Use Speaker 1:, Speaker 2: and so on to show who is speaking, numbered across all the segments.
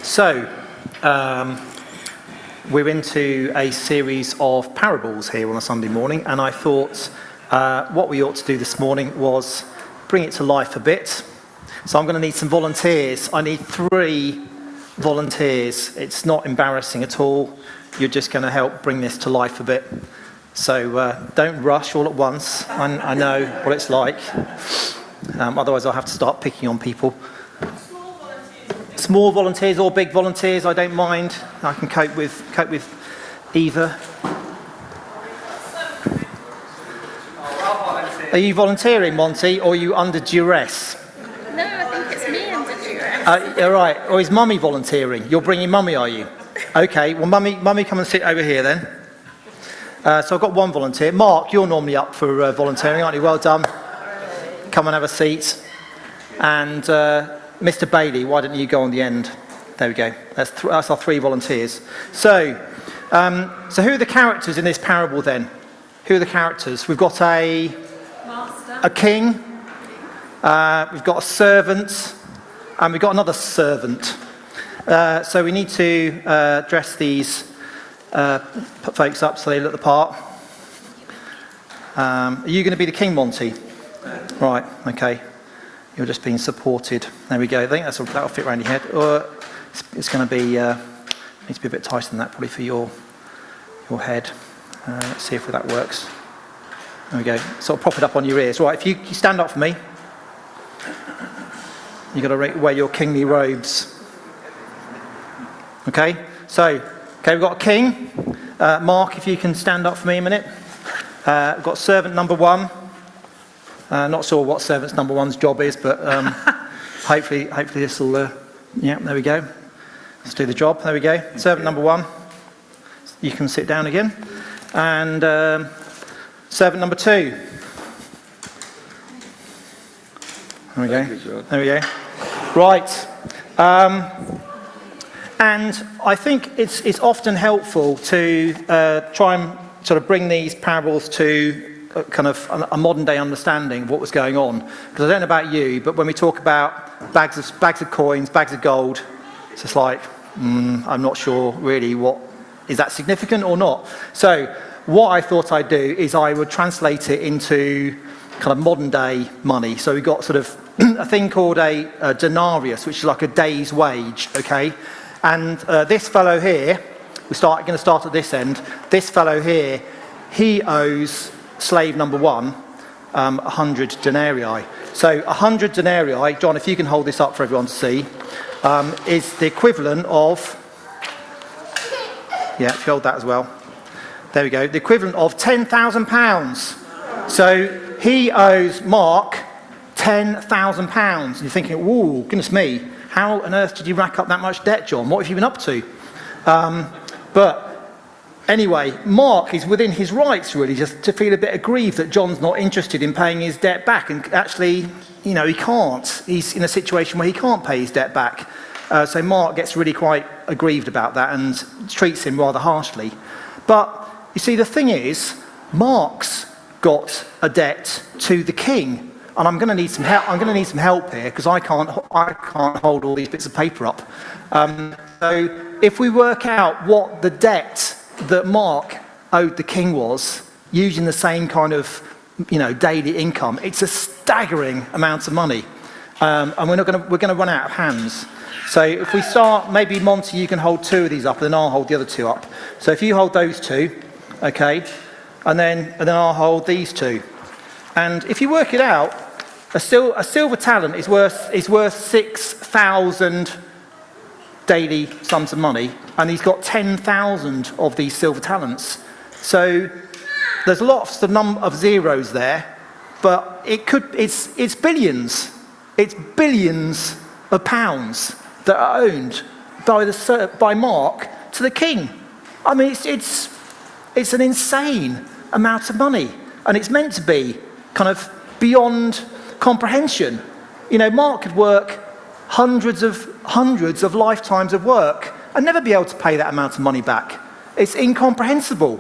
Speaker 1: So, we're into a series of parables here on a Sunday morning, and I thought what we ought to do this morning was bring it to life a bit. So I'm going to need some volunteers. I need 3 volunteers. It's not embarrassing at all. You're just going to help bring this to life a bit. So don't rush all at once. I know what it's like. Otherwise I'll have to start picking on people. Small volunteers or big volunteers, I don't mind. I can cope with either. Are you volunteering, Monty, or are you under duress?
Speaker 2: No, I think it's me under duress.
Speaker 1: All right. Or is Mummy volunteering? You're bringing Mummy, are you? Okay. Well, Mummy, come and sit over here then. So I've got 1 volunteer. Mark, you're normally up for volunteering, aren't you? Well done. Come and have a seat. And Mr. Bailey, why don't you go on the end? There we go. That's our 3 volunteers. So who are the characters in this parable then? Who are the characters? We've got a king, we've got a servant, and we've got another servant. So we need to dress these folks up so they look the part. Are you going to be the king, Monty? Right, okay. You're just being supported. There we go. I think that'll fit around your head. Or it's going to be needs to be a bit tighter than that probably for your head. Let's see if that works. There we go. Sort of prop it up on your ears. Right, if you stand up for me, you've got to wear your kingly robes. Okay. So, we've got a king. Mark, if you can stand up for me a minute. We've got servant number 1. Not sure what servant's number 1's job is, but hopefully this will. Yeah, there we go. Let's do the job. There we go. Servant number 1. You can sit down again. And servant number 2. There we go. There we go. Right. And I think it's often helpful to try and sort of bring these parables to kind of a modern day understanding of what was going on. Because I don't know about you, but when we talk about bags of coins, bags of gold, it's just like, I'm not sure really what, is that significant or not? So what I thought I'd do is I would translate it into kind of modern day money. So we've got sort of a thing called a denarius, which is like a day's wage, okay? And this fellow here, we're going to start at this end. This fellow here, he owes slave number 1 100 denarii. So 100 denarii, John, if you can hold this up for everyone to see, is the equivalent of, yeah, if you hold that as well. There we go. The equivalent of £10,000. So he owes Mark £10,000. You're thinking, ooh, goodness me, how on earth did you rack up that much debt, John? What have you been up to? But anyway, Mark is within his rights, really, just to feel a bit aggrieved that John's not interested in paying his debt back. And actually, he can't. He's in a situation where he can't pay his debt back. So Mark gets really quite aggrieved about that and treats him rather harshly. But you see, the thing is, Mark's got a debt to the king. And I'm going to need some help. I'm going to need some help here because I can't hold all these bits of paper up. So if we work out what the debt that Mark owed the king was, using the same kind of, daily income, it's a staggering amount of money, and we're going to run out of hands. So if we start, maybe Monty, you can hold 2 of these up, and then I'll hold the other 2 up. So if you hold those 2, okay, and then I'll hold these 2, and if you work it out, a silver talent is worth 6,000 daily sums of money, and he's got 10,000 of these silver talents. So there's lots of zeros there, but it's billions. It's billions of pounds that are owned by Mark to the king. I mean, it's an insane amount of money, and it's meant to be kind of beyond comprehension. Mark could work hundreds of lifetimes of work and never be able to pay that amount of money back. It's incomprehensible.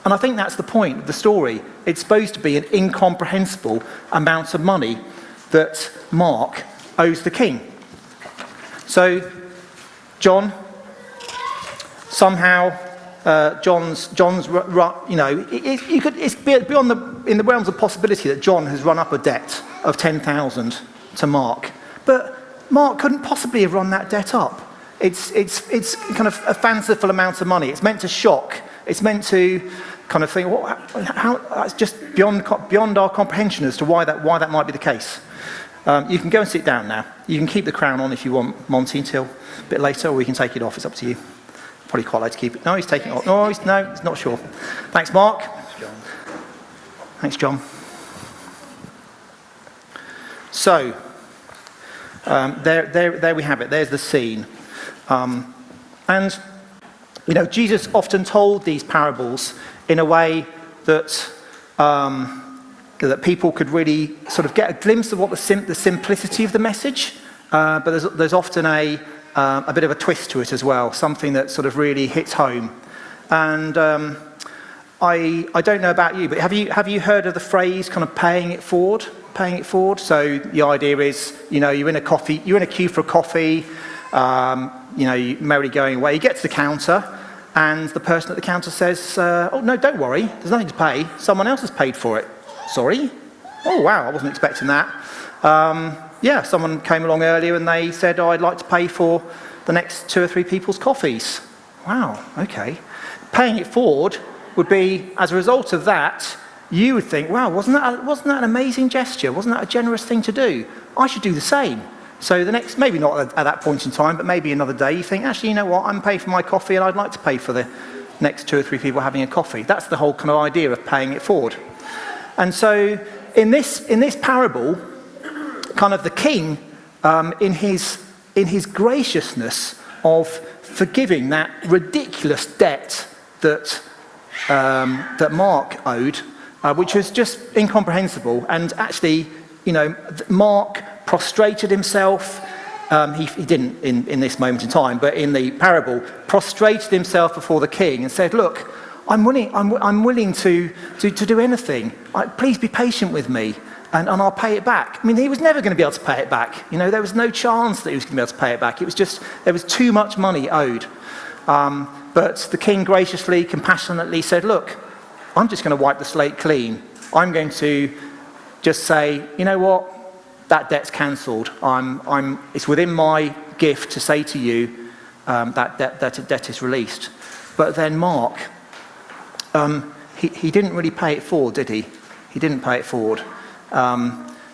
Speaker 1: And I think that's the point of the story. It's supposed to be an incomprehensible amount of money that Mark owes the king. So John. Somehow, John's, it's beyond in the realms of possibility that John has run up a debt of 10,000 to Mark. But Mark couldn't possibly have run that debt up. It's kind of a fanciful amount of money. It's meant to shock. It's meant to kind of think, it's just beyond our comprehension as to why that might be the case. You can go and sit down now. You can keep the crown on if you want, Monty, until a bit later, or we can take it off. It's up to you. Probably quite like to keep it. No, he's taking it off. No, he's not sure. Thanks, Mark. Thanks, John. So, there we have it. There's the scene. And, Jesus often told these parables in a way that that people could really sort of get a glimpse of what the simplicity of the message, but there's often a bit of a twist to it as well, something that sort of really hits home. And I don't know about you, but have you heard of the phrase kind of paying it forward? Paying it forward. So the idea is, you're in a queue for a coffee, you're merrily going away. You get to the counter, and the person at the counter says, "Oh no, don't worry. There's nothing to pay. Someone else has paid for it." Sorry? Oh wow, I wasn't expecting that. Someone came along earlier and they said, "Oh, I'd like to pay for the next 2 or 3 people's coffees." Wow, okay. Paying it forward would be, as a result of that, you would think, wow, wasn't that an amazing gesture? Wasn't that a generous thing to do? I should do the same. So the next, maybe not at that point in time, but maybe another day, you think, actually, you know what, I'm paying for my coffee and I'd like to pay for the next 2 or 3 people having a coffee. That's the whole kind of idea of paying it forward. And so in this parable, kind of the king, in his graciousness of forgiving that ridiculous debt that Mark owed, which was just incomprehensible. And actually, Mark prostrated himself. He didn't in this moment in time, but in the parable, prostrated himself before the king and said, "Look, I'm willing to do anything. Please be patient with me, and I'll pay it back." I mean, he was never going to be able to pay it back. There was no chance that he was going to be able to pay it back. It was just, there was too much money owed. But the king graciously, compassionately said, "Look, I'm just going to wipe the slate clean. I'm going to just say, you know what? That debt's cancelled. It's within my gift to say to you that debt is released." But then Mark, he didn't really pay it forward, did he? He didn't pay it forward.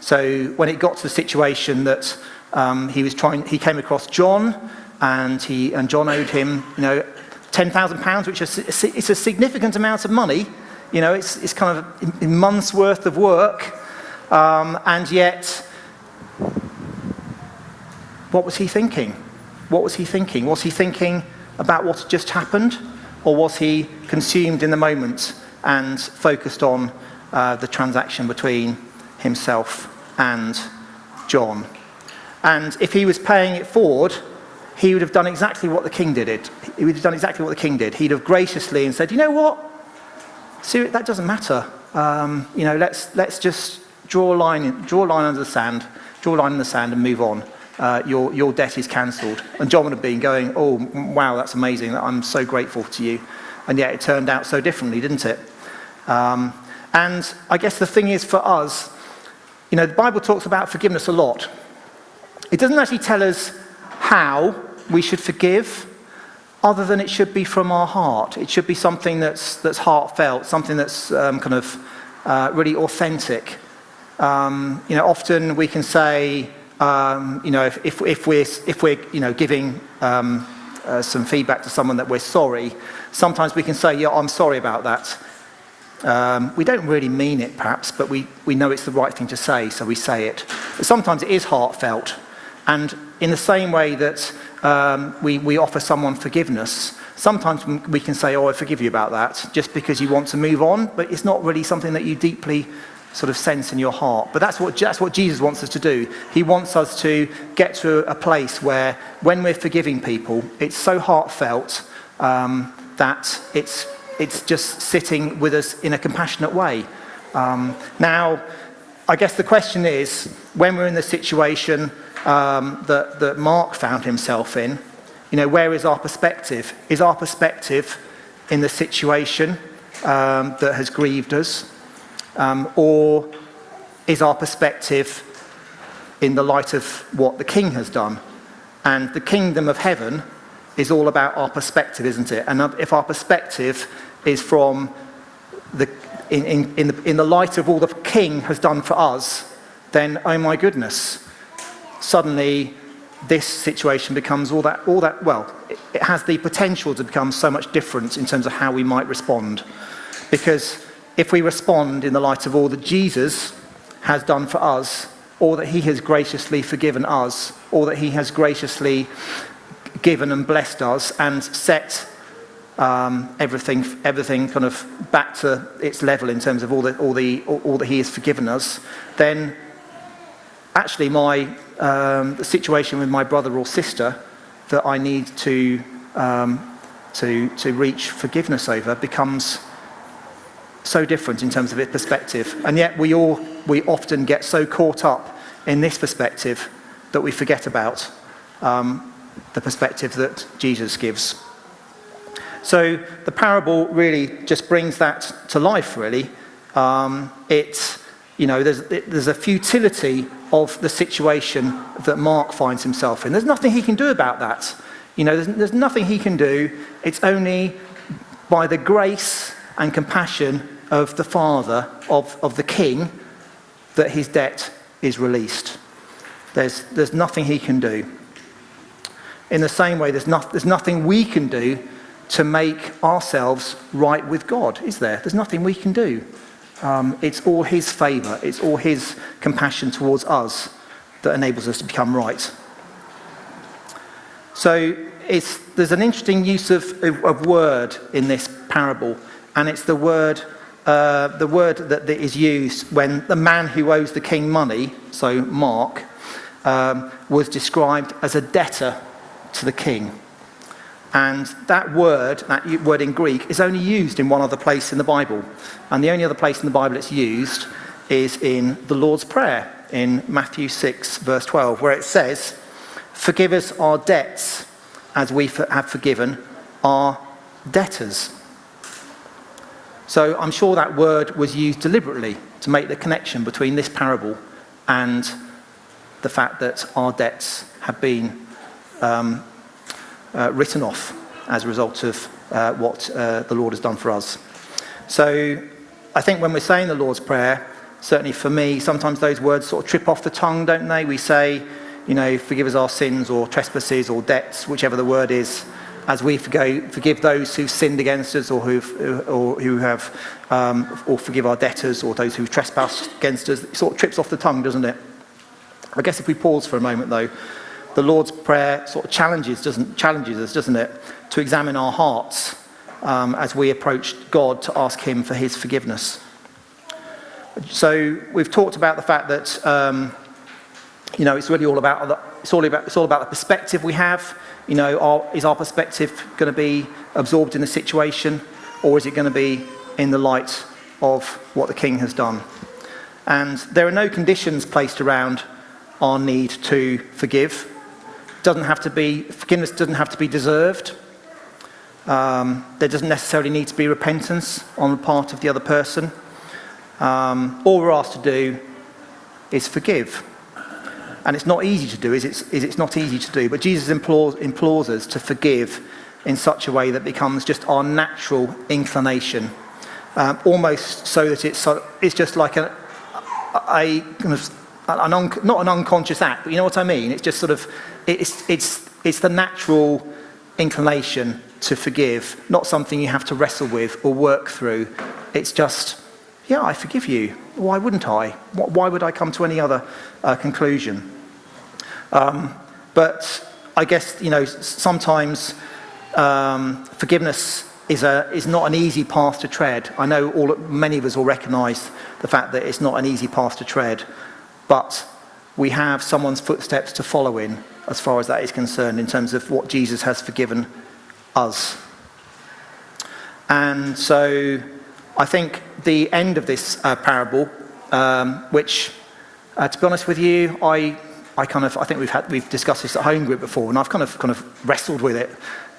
Speaker 1: So when it got to the situation that he came across John, and John owed him, £10,000, which it's a significant amount of money. It's kind of a month's worth of work, and yet, what was he thinking? What was he thinking? Was he thinking about what had just happened, or was he consumed in the moment and focused on the transaction between himself and John? And if he was paying it forward, he would have done exactly what the king did. He would have done exactly what the king did. He'd have graciously and said, "You know what? See, that doesn't matter. Let's just draw a line under the sand, draw a line in the sand, and move on. Your debt is cancelled." And John would have been going, "Oh, wow, that's amazing. I'm so grateful to you." And yet it turned out so differently, didn't it? And I guess the thing is for us, the Bible talks about forgiveness a lot. It doesn't actually tell us how we should forgive, other than it should be from our heart. It should be something that's heartfelt, something that's really authentic. Often we can say, if we're giving some feedback to someone that we're sorry, sometimes we can say, "Yeah, I'm sorry about that." We don't really mean it, perhaps, but we know it's the right thing to say, so we say it. But sometimes it is heartfelt. And in the same way that we offer someone forgiveness, sometimes we can say, "Oh, I forgive you about that," just because you want to move on, but it's not really something that you deeply sort of sense in your heart. But that's what Jesus wants us to do. He wants us to get to a place where, when we're forgiving people, it's so heartfelt that it's just sitting with us in a compassionate way. Now, I guess the question is, when we're in the situation that Mark found himself in, where is our perspective? Is our perspective in the situation that has grieved us? Or is our perspective in the light of what the King has done? And the kingdom of heaven is all about our perspective, isn't it? And if our perspective is from in the light of all the King has done for us, then, oh my goodness, suddenly this situation becomes all that, well, it has the potential to become so much different in terms of how we might respond. Because if we respond in the light of all that Jesus has done for us, or that he has graciously forgiven us, or that he has graciously given and blessed us and set everything kind of back to its level in terms of all that he has forgiven us, then actually the situation with my brother or sister that I need to reach forgiveness over becomes so different in terms of its perspective. And yet we often get so caught up in this perspective that we forget about the perspective that Jesus gives. So the parable really just brings that to life, really. There's a futility of the situation that Mark finds himself in. There's nothing he can do about that. There's nothing he can do. It's only by the grace and compassion of the Father, of the King, that his debt is released. There's nothing he can do. In the same way, there's nothing we can do to make ourselves right with God, is there? There's nothing we can do. It's all his favour, it's all his compassion towards us that enables us to become right. So there's an interesting use of word in this parable, and it's the word that is used when the man who owes the king money, so Mark, was described as a debtor to the king. And that word in Greek, is only used in one other place in the Bible. And the only other place in the Bible it's used is in the Lord's Prayer, in Matthew 6, verse 12, where it says, "Forgive us our debts as we have forgiven our debtors." So I'm sure that word was used deliberately to make the connection between this parable and the fact that our debts have been written off as a result of what the Lord has done for us. So I think when we're saying the Lord's Prayer, certainly for me, sometimes those words sort of trip off the tongue, don't they? We say, forgive us our sins or trespasses or debts, whichever the word is, as we forgive those who've sinned against us or or forgive our debtors or those who've trespassed against us. It sort of trips off the tongue, doesn't it? I guess if we pause for a moment, though, the Lord's Prayer sort of challenges us, doesn't it, to examine our hearts as we approach God to ask him for his forgiveness. So we've talked about the fact that it's really all about the perspective we have. Is our perspective going to be absorbed in the situation, or is it going to be in the light of what the King has done? And there are no conditions placed around our need to forgive. Forgiveness doesn't have to be deserved. There doesn't necessarily need to be repentance on the part of the other person. All we're asked to do is forgive. And it's not easy to do, it's not easy to do. But Jesus implores us to forgive in such a way that becomes just our natural inclination. Almost so that it's just like not an unconscious act, but you know what I mean? It's just sort of, it's the natural inclination to forgive, not something you have to wrestle with or work through. It's just, yeah, I forgive you. Why wouldn't I? Why would I come to any other conclusion? But I guess, sometimes forgiveness is not an easy path to tread. I know many of us will recognise the fact that it's not an easy path to tread, but we have someone's footsteps to follow in as far as that is concerned, in terms of what Jesus has forgiven us. And so I think the end of this parable, which, to be honest with you, I I think we've discussed this at home group before, and I've kind of wrestled with it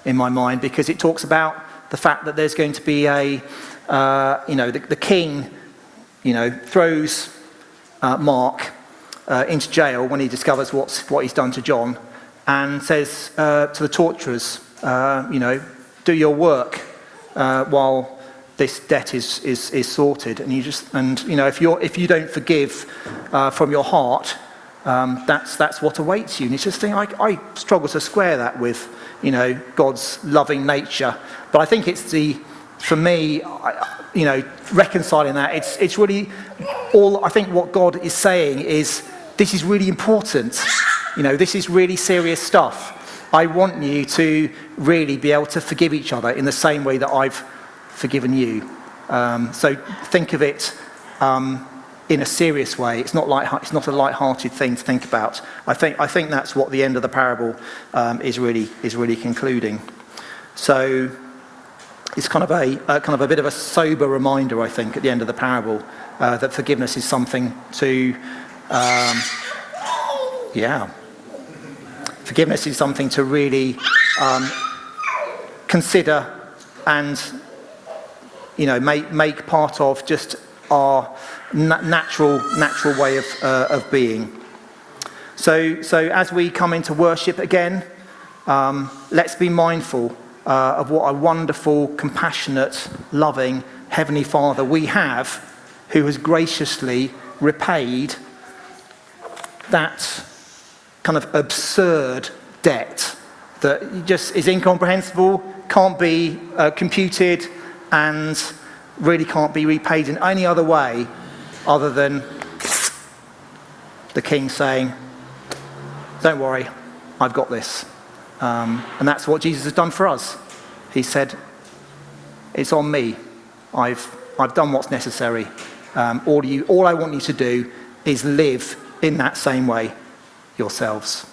Speaker 1: in my mind, because it talks about the fact that there's going to be the king, throws Mark into jail when he discovers what he's done to John, and says to the torturers, do your work while this debt is sorted. And if you don't forgive from your heart, that's what awaits you. And it's just I struggle to square that with God's loving nature. But I think it's for me, reconciling that, it's really I think what God is saying is, this is really important. This is really serious stuff. I want you to really be able to forgive each other in the same way that I've forgiven you. So think of it in a serious way. It's not a light-hearted thing to think about. I think that's what the end of the parable is really concluding. So it's kind of a bit of a sober reminder, I think, at the end of the parable, that forgiveness is something to forgiveness is something to really consider and make part of just our natural way of being. So as we come into worship again, let's be mindful of what a wonderful, compassionate, loving Heavenly Father we have, who has graciously repaid that kind of absurd debt that just is incomprehensible, can't be computed, and really can't be repaid in any other way other than the king saying, don't worry, I've got this. And that's what Jesus has done for us. He said, it's on me. I've done what's necessary. All I want you to do is live in that same way yourselves.